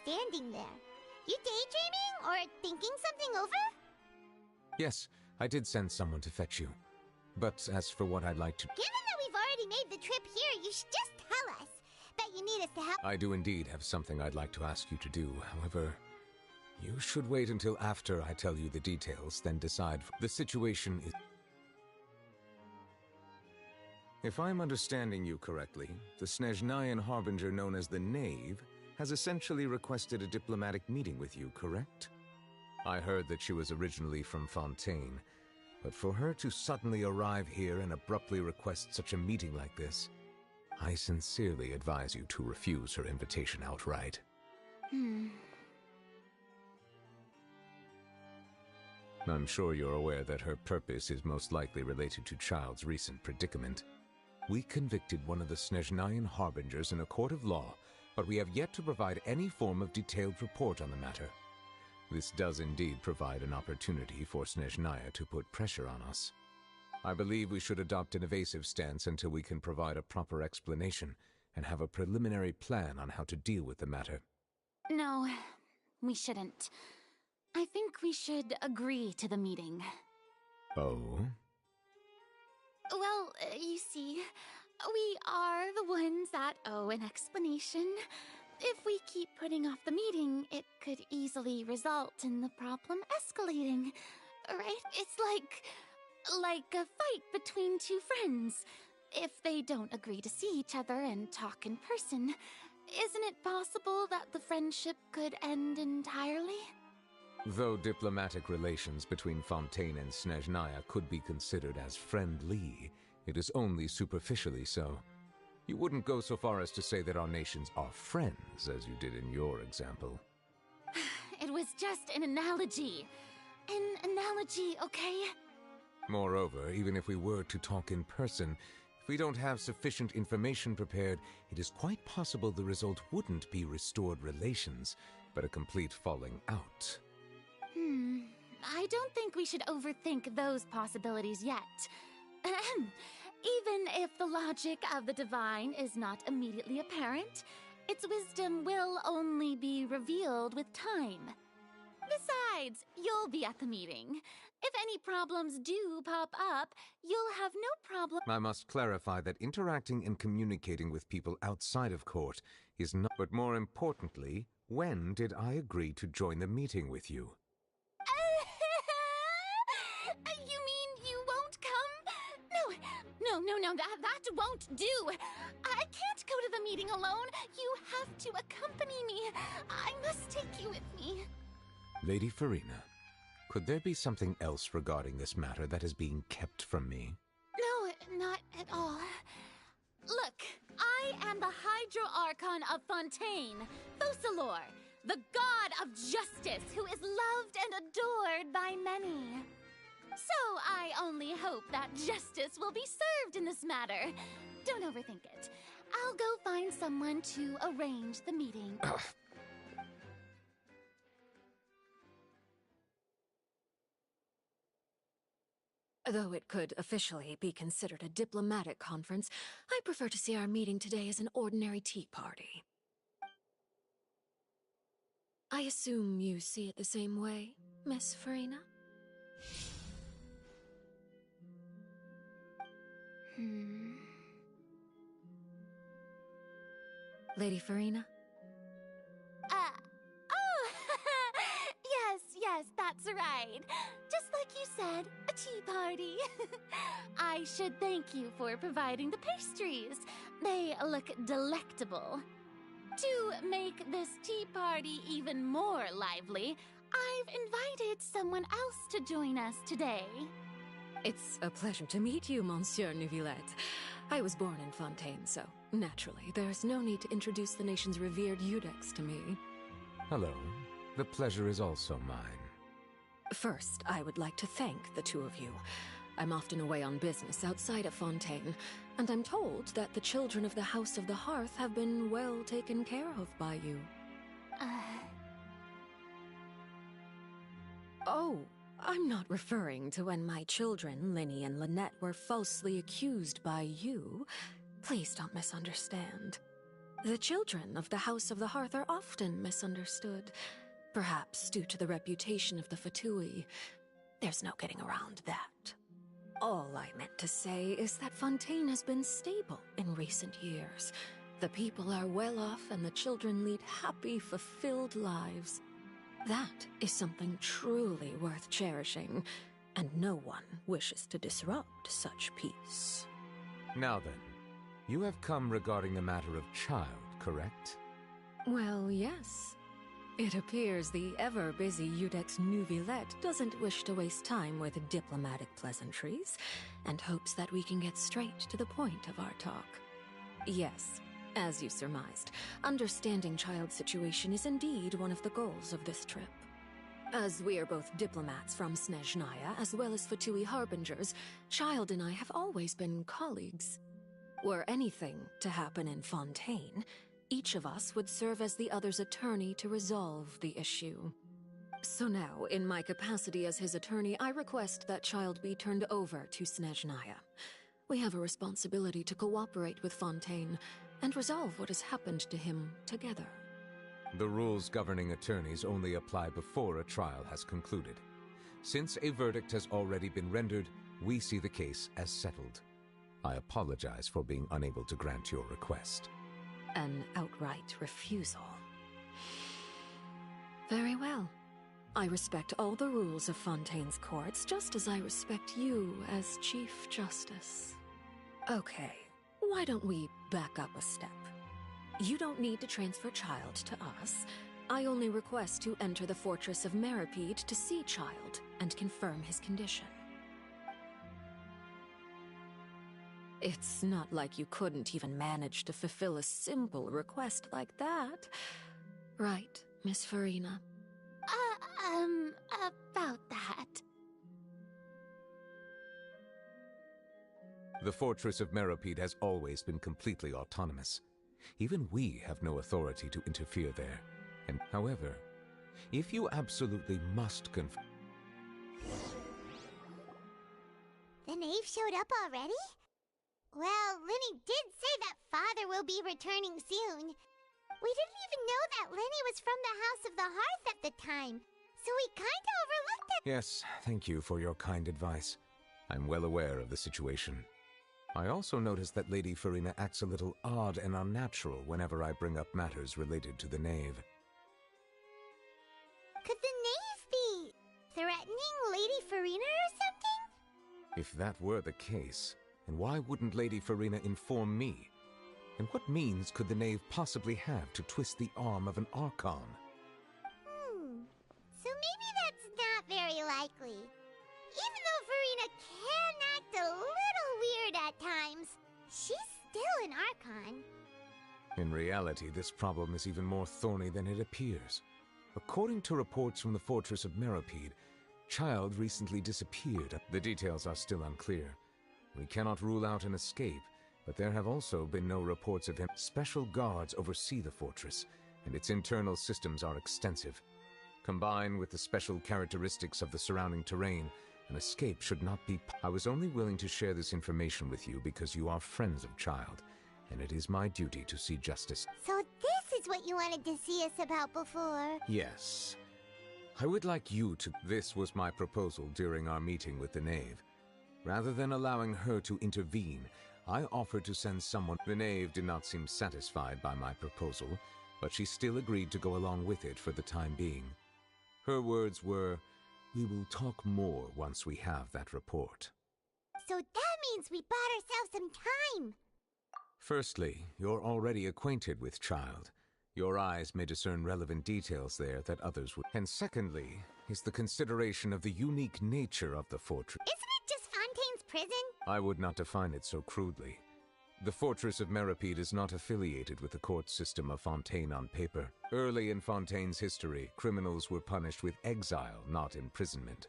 standing there. You daydreaming or thinking something over? Yes, I did send someone to fetch you. But as for what I'd like to... Given that we've already made the trip here, you should just tell us. Bet you need us to help. I do indeed have something I'd like to ask you to do. However, you should wait until after I tell you the details, then decide. The situation is... If I'm understanding you correctly, the Snezhnayan harbinger known as the Knave has essentially requested a diplomatic meeting with you, correct? I heard that she was originally from Fontaine, but for her to suddenly arrive here and abruptly request such a meeting like this, I sincerely advise you to refuse her invitation outright. I'm sure you're aware that her purpose is most likely related to Child's recent predicament. We convicted one of the Snezhnayan harbingers in a court of law, but we have yet to provide any form of detailed report on the matter. This does indeed provide an opportunity for Snezhnaya to put pressure on us. I believe we should adopt an evasive stance until we can provide a proper explanation and have a preliminary plan on how to deal with the matter. No, we shouldn't. I think we should agree to the meeting. Oh? Well, you see, we are the ones that owe an explanation. If we keep putting off the meeting, it could easily result in the problem escalating, right? It's like a fight between two friends. If they don't agree to see each other and talk in person, isn't it possible that the friendship could end entirely? Though diplomatic relations between Fontaine and Snezhnaya could be considered as friendly, it is only superficially so. You wouldn't go so far as to say that our nations are friends, as you did in your example. It was just an analogy. An analogy, okay? Moreover, even if we were to talk in person, if we don't have sufficient information prepared, it is quite possible the result wouldn't be restored relations, but a complete falling out. I don't think we should overthink those possibilities yet. Even if the logic of the divine is not immediately apparent, its wisdom will only be revealed with time. Besides, you'll be at the meeting. If any problems do pop up, you'll have no problem. I must clarify that interacting and communicating with people outside of court is not... But more importantly, when did I agree to join the meeting with you? You mean you won't come? No, that won't do. I can't go to the meeting alone. You have to accompany me. I must take you with me. Lady Farina, could there be something else regarding this matter that is being kept from me? No, not at all. Look, I am the Hydro-Archon of Fontaine, Focalor, the god of justice who is loved and adored by many. So I only hope that justice will be served in this matter. Don't overthink it. I'll go find someone to arrange the meeting. Though it could officially be considered a diplomatic conference, I prefer to see our meeting today as an ordinary tea party. I assume you see it the same way, Miss Farina? Lady Farina? Yes, that's right. Just like you said, a tea party. I should thank you for providing the pastries. They look delectable. To make this tea party even more lively, I've invited someone else to join us today. It's a pleasure to meet you, Monsieur Neuvillette. I was born in Fontaine, so naturally, there's no need to introduce the nation's revered Eudex to me. Hello. The pleasure is also mine. First, I would like to thank the two of you. I'm often away on business outside of Fontaine, and I'm told that the children of the House of the Hearth have been well taken care of by you. Oh, I'm not referring to when my children, Linny and Lynette, were falsely accused by you. Please don't misunderstand. The children of the House of the Hearth are often misunderstood, perhaps due to the reputation of the Fatui. There's no getting around that. All I meant to say is that Fontaine has been stable in recent years. The people are well off and the children lead happy, fulfilled lives. That is something truly worth cherishing, and no one wishes to disrupt such peace. Now then, you have come regarding the matter of child, correct? Well, yes. It appears the ever-busy Iudex Nuvilette doesn't wish to waste time with diplomatic pleasantries, and hopes that we can get straight to the point of our talk. Yes, as you surmised, understanding Child's situation is indeed one of the goals of this trip. As we are both diplomats from Snezhnaya, as well as Fatui Harbingers, Child and I have always been colleagues. Were anything to happen in Fontaine, each of us would serve as the other's attorney to resolve the issue. So now, in my capacity as his attorney, I request that Child be turned over to Snezhnaya. We have a responsibility to cooperate with Fontaine and resolve what has happened to him together. The rules governing attorneys only apply before a trial has concluded. Since a verdict has already been rendered, we see the case as settled. I apologize for being unable to grant your request. An outright refusal. Very well. I respect all the rules of Fontaine's courts, just as I respect you as Chief Justice. Okay, why don't we back up a step? You don't need to transfer Child to us. I only request to enter the fortress of Meripede to see Child and confirm his condition. It's not like you couldn't even manage to fulfill a simple request like that. Right, Miss Farina? About that. The fortress of Meripede has always been completely autonomous. Even we have no authority to interfere there. And however, if you absolutely must confirm... The knave showed up already? Well, Linny did say that Father will be returning soon. We didn't even know that Linny was from the House of the Hearth at the time, so we kinda overlooked it. Yes, thank you for your kind advice. I'm well aware of the situation. I also noticed that Lady Farina acts a little odd and unnatural whenever I bring up matters related to the knave. Could the knave be threatening Lady Farina or something? If that were the case, then why wouldn't Lady Farina inform me? And what means could the knave possibly have to twist the arm of an Archon? So maybe that's not very likely. Even though Farina can act a little weird at times, she's still an Archon. In reality, this problem is even more thorny than it appears. According to reports from the fortress of Meripede, Child recently disappeared. The details are still unclear. We cannot rule out an escape, but there have also been no reports of him. Special guards oversee the fortress, and its internal systems are extensive. Combined with the special characteristics of the surrounding terrain, an escape should not be... I was only willing to share this information with you because you are friends of Child, and it is my duty to see justice. So this is what you wanted to see us about before. Yes. I would like you to... This was my proposal during our meeting with the knave. Rather than allowing her to intervene, I offered to send someone. The knave did not seem satisfied by my proposal, but she still agreed to go along with it for the time being. Her words were, "We will talk more once we have that report." So that means we bought ourselves some time. Firstly, you're already acquainted with Child. Your eyes may discern relevant details there that others would. And secondly, is the consideration of the unique nature of the fortress. Isn't it just Fontaine's prison? I would not define it so crudely. The fortress of Meripede is not affiliated with the court system of Fontaine on paper. Early in Fontaine's history, criminals were punished with exile, not imprisonment.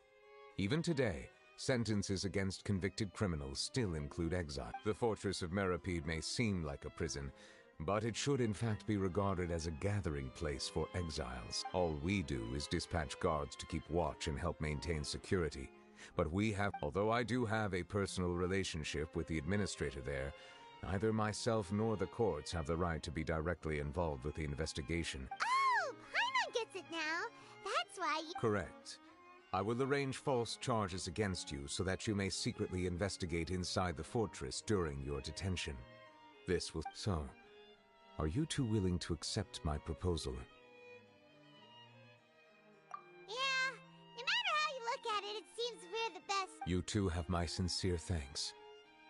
Even today, sentences against convicted criminals still include exile. The fortress of Meripede may seem like a prison, but it should in fact be regarded as a gathering place for exiles. All we do is dispatch guards to keep watch and help maintain security. But although I do have a personal relationship with the administrator there, Neither myself nor the courts have the right to be directly involved with the investigation. Oh, Paimon gets it now. That's why you... Correct. I will arrange false charges against you so that you may secretly investigate inside the fortress during your detention. This will... So, are you two willing to accept my proposal? Yeah, no matter how you look at it, it seems we're the best. You two have my sincere thanks.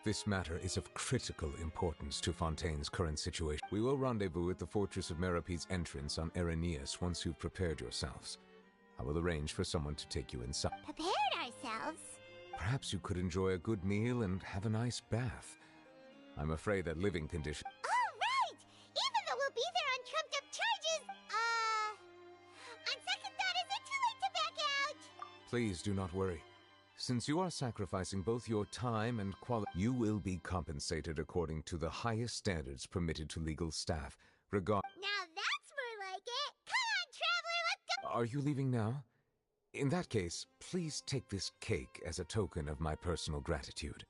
This matter is of critical importance to Fontaine's current situation. We will rendezvous at the Fortress of Meropede's entrance on Erinius once you've prepared yourselves. I will arrange for someone to take you inside. Prepared ourselves? Perhaps you could enjoy a good meal and have a nice bath. I'm afraid that living conditions... Oh, right! Even though we'll be there on trumped-up charges, on second thought, is it too late to back out? Please do not worry. Since you are sacrificing both your time and quality, you will be compensated according to the highest standards permitted to legal staff, Now that's more like it! Come on, Traveler, let's go! Are you leaving now? In that case, please take this cake as a token of my personal gratitude.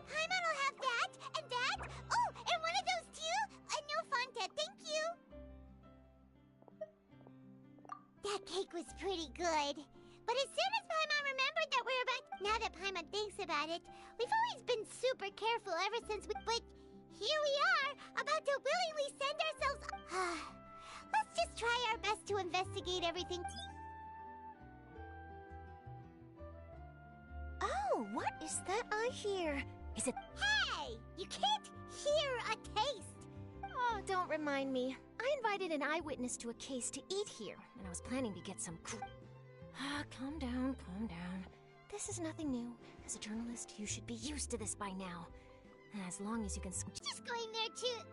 Paimon will have that, and that. Oh, and one of those too. No Fontaine, thank you. That cake was pretty good. But as soon as Paimon remembered that we were about... Now that Paimon thinks about it, we've always been super careful ever since we... But here we are, about to willingly send ourselves... Let's just try our best to investigate everything. Oh, what is that I hear? Is it... Hey! You can't hear a taste! Oh, don't remind me. I invited an eyewitness to a case to eat here, and I was planning to get some... calm down, calm down. This is nothing new. As a journalist, you should be used to this by now. As long as you can... Just going there too...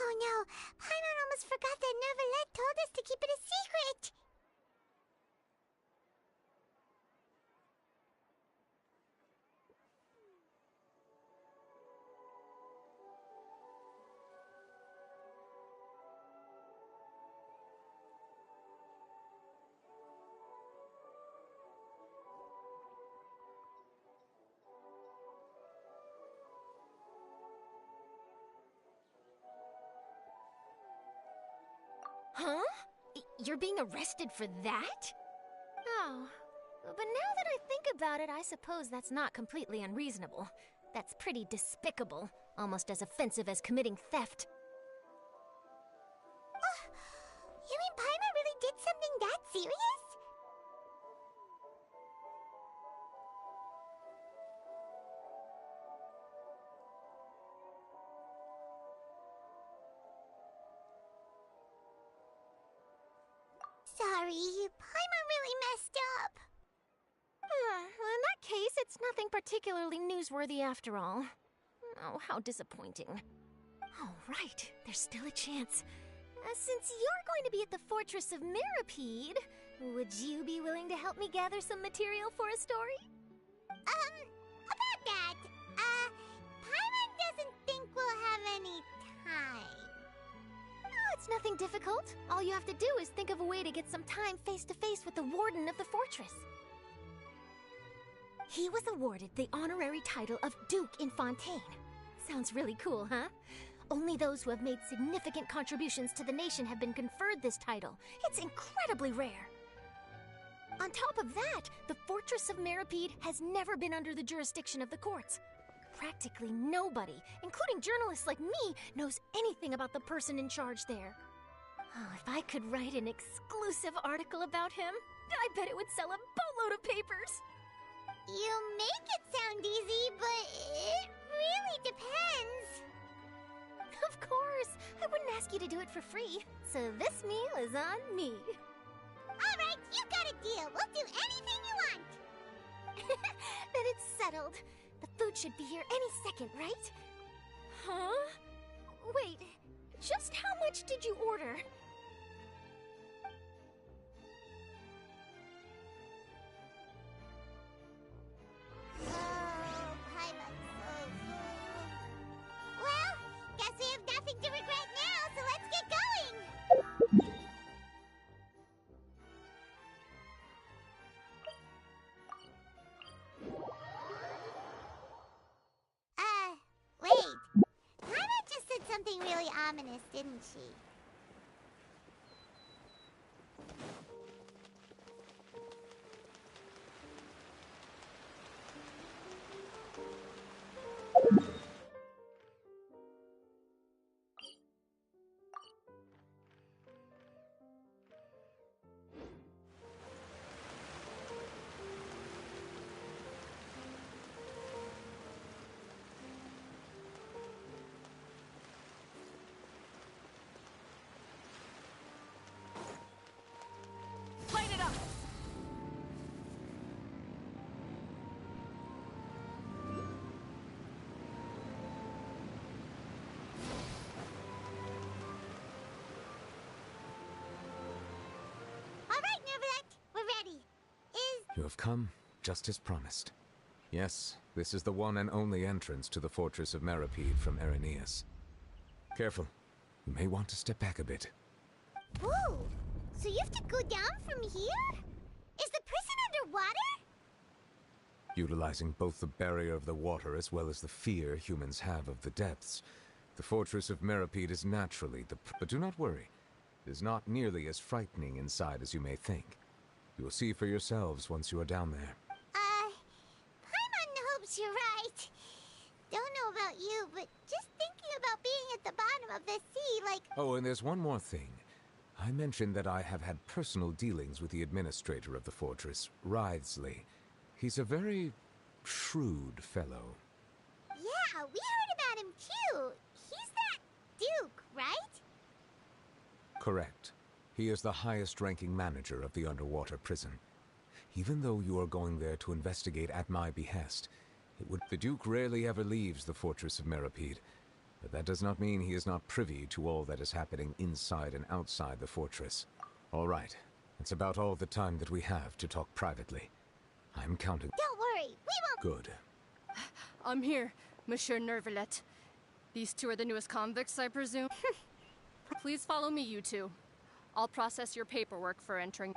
Oh no, Paimon almost forgot that Neverlet told us to keep it a secret! Huh? You're being arrested for that? Oh, but now that I think about it, I suppose that's not completely unreasonable. That's pretty despicable, almost as offensive as committing theft. You mean Paimon really did something that serious? Sorry, Paimon really messed up. Well, in that case, it's nothing particularly newsworthy after all. Oh, how disappointing. All right, there's still a chance. Since you're going to be at the Fortress of Meropede, would you be willing to help me gather some material for a story? About that, Paimon doesn't think we'll have any time. Oh, it's nothing difficult. All you have to do is think of a way to get some time face-to-face with the warden of the fortress. He was awarded the honorary title of Duke in Fontaine. Sounds really cool, huh? Only those who have made significant contributions to the nation have been conferred this title. It's incredibly rare. On top of that, the Fortress of Meropede has never been under the jurisdiction of the courts. Practically nobody, including journalists like me, knows anything about the person in charge there. Oh, if I could write an exclusive article about him, I bet it would sell a boatload of papers. You make it sound easy, but it really depends. Of course, I wouldn't ask you to do it it for free, so this meal is on me. Alright, you got a deal. We'll do anything you want. Then it's settled. The food should be here any second, right? Huh? Wait, just how much did you order? Well, guess we have nothing to regret now, so let's get going! Wait. Paimon just said something really ominous, didn't she? Light it up! Alright, Nervalette, we're ready. You have come, just as promised. Yes, this is the one and only entrance to the fortress of Meripede from Araneus. Careful. You may want to step back a bit. Whoa! So you have to go down from here? Is the prison underwater? Utilizing both the barrier of the water as well as the fear humans have of the depths, the fortress of Meripede is naturally But do not worry. It is not nearly as frightening inside as you may think. You will see for yourselves once you are down there. Paimon hopes you're right. Don't know about you, but just thinking about being at the bottom of the sea, like... Oh, and there's one more thing. I mentioned that I have had personal dealings with the administrator of the fortress, Wriothesley. He's a very shrewd fellow. Yeah, we heard about him too. He's that Duke, right? Correct. He is the highest-ranking manager of the underwater prison. Even though you are going there to investigate at my behest, the Duke rarely ever leaves the fortress of Meripede. But that does not mean he is not privy to all that is happening inside and outside the fortress. All right. That's about all the time that we have to talk privately. I'm counting. Don't worry, we won't... Good. I'm here, Monsieur Nervalette. These two are the newest convicts, I presume? Please follow me, you two. I'll process your paperwork for entering.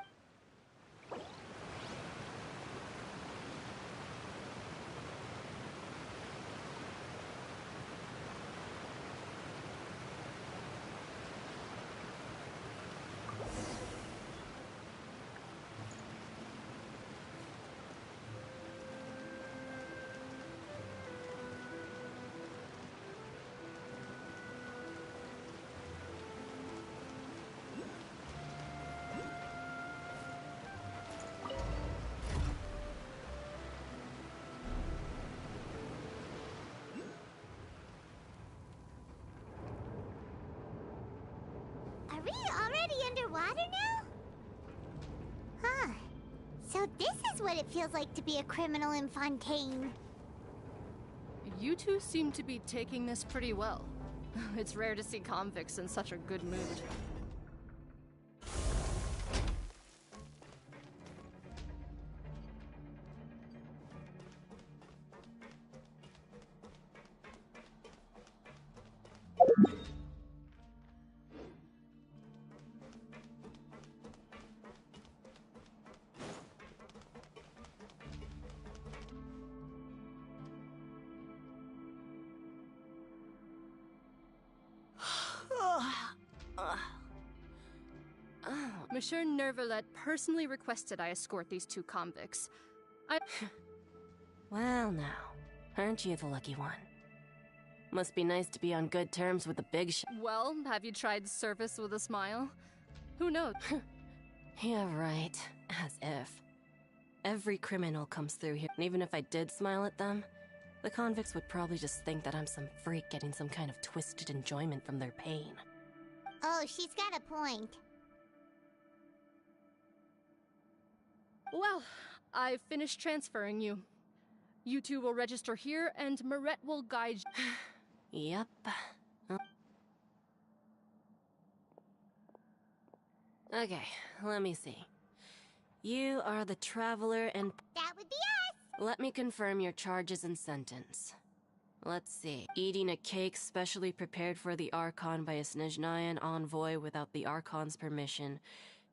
Are we already underwater now? Huh. So this is what it feels like to be a criminal in Fontaine. You two seem to be taking this pretty well. It's rare to see convicts in such a good mood. Monsieur Nervalette personally requested I escort these two convicts. Well now, aren't you the lucky one? Must be nice to be on good terms with the big Well, have you tried service with a smile? Who knows? Yeah, right. As if. Every criminal comes through here, and even if I did smile at them, the convicts would probably just think that I'm some freak getting some kind of twisted enjoyment from their pain. Oh, she's got a point. Well, I've finished transferring you. You two will register here, and Marette will guide you. Yep. Okay, let me see. You are the traveler and... That would be us! Let me confirm your charges and sentence. Let's see. Eating a cake specially prepared for the Archon by a Snezhnayan envoy without the Archon's permission,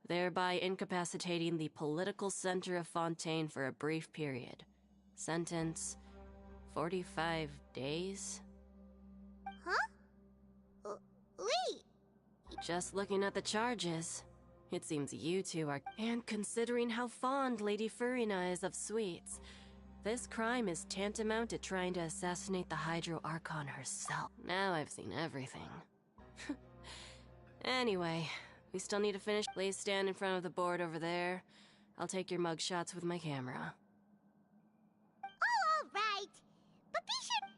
thereby incapacitating the political center of Fontaine for a brief period. Sentence... 45 days? Huh? Wait! Just looking at the charges, it seems you two are... And considering how fond Lady Furina is of sweets, this crime is tantamount to trying to assassinate the Hydro Archon herself. Now I've seen everything. Anyway, we still need to finish. Please stand in front of the board over there. I'll take your mug shots with my camera. Oh, all right. But be sure...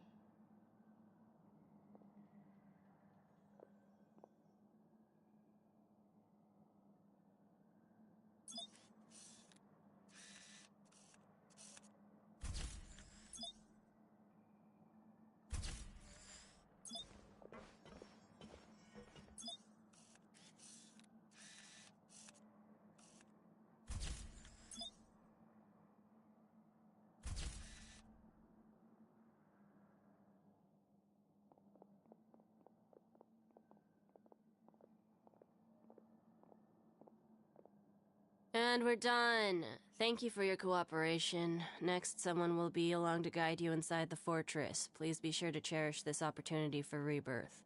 And we're done. Thank you for your cooperation. Next, someone will be along to guide you inside the fortress. Please be sure to cherish this opportunity for rebirth.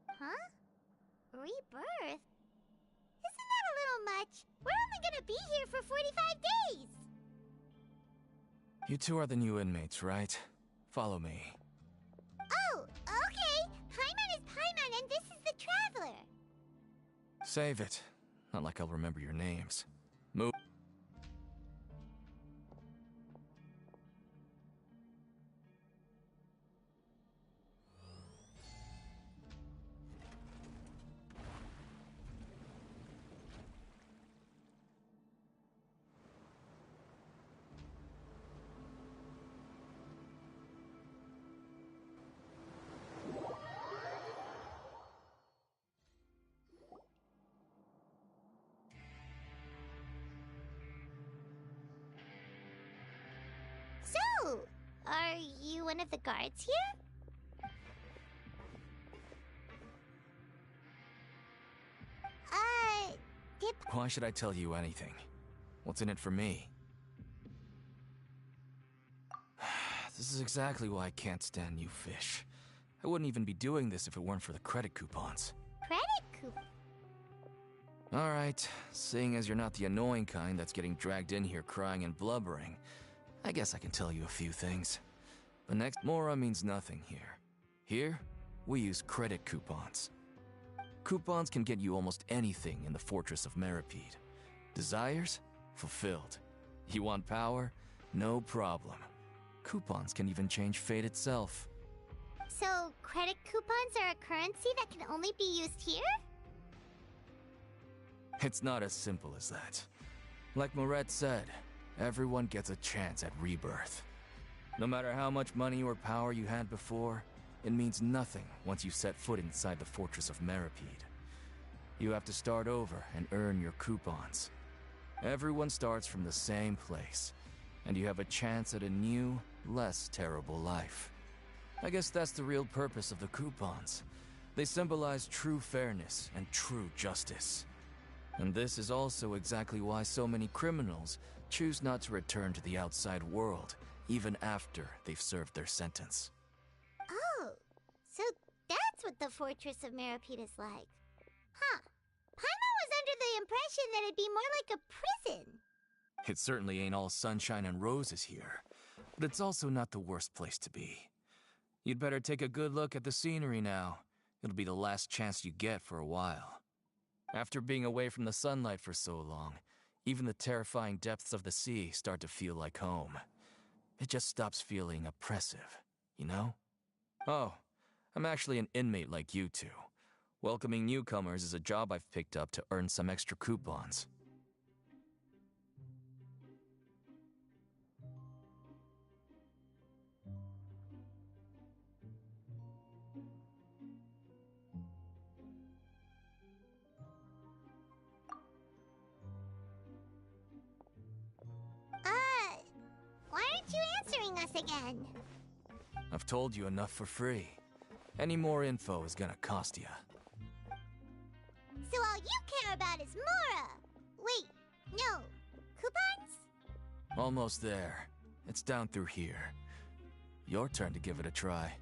Huh? Rebirth? Isn't that a little much? We're only gonna be here for 45 days! You two are the new inmates, right? Follow me. Oh, okay! Paimon is Paimon and this is the Traveler! Save it. Not like I'll remember your names. Move. So, are you one of the guards here? Dip... Why should I tell you anything? What's in it for me? This is exactly why I can't stand you fish. I wouldn't even be doing this if it weren't for the credit coupons. Credit coupon? Alright, seeing as you're not the annoying kind that's getting dragged in here crying and blubbering, I guess I can tell you a few things. But next, Mora means nothing here. Here, we use credit coupons. Coupons can get you almost anything in the Fortress of Meripede. Desires? Fulfilled. You want power? No problem. Coupons can even change fate itself. So, credit coupons are a currency that can only be used here? It's not as simple as that. Like Marette said, everyone gets a chance at rebirth. No matter how much money or power you had before, it means nothing once you set foot inside the Fortress of Meripede. You have to start over and earn your coupons. Everyone starts from the same place, and you have a chance at a new, less terrible life. I guess that's the real purpose of the coupons. They symbolize true fairness and true justice. And this is also exactly why so many criminals choose not to return to the outside world, even after they've served their sentence. Oh, so that's what the Fortress of Meripede is like. Huh. Paimon was under the impression that it'd be more like a prison. It certainly ain't all sunshine and roses here, but it's also not the worst place to be. You'd better take a good look at the scenery now. It'll be the last chance you get for a while. After being away from the sunlight for so long, even the terrifying depths of the sea start to feel like home. It just stops feeling oppressive, you know? Oh, I'm actually an inmate like you two. Welcoming newcomers is a job I've picked up to earn some extra coupons. Why aren't you answering us again? I've told you enough for free. Any more info is gonna cost you. So all you care about is Mora! Wait, no. Coupons? Almost there. It's down through here. Your turn to give it a try.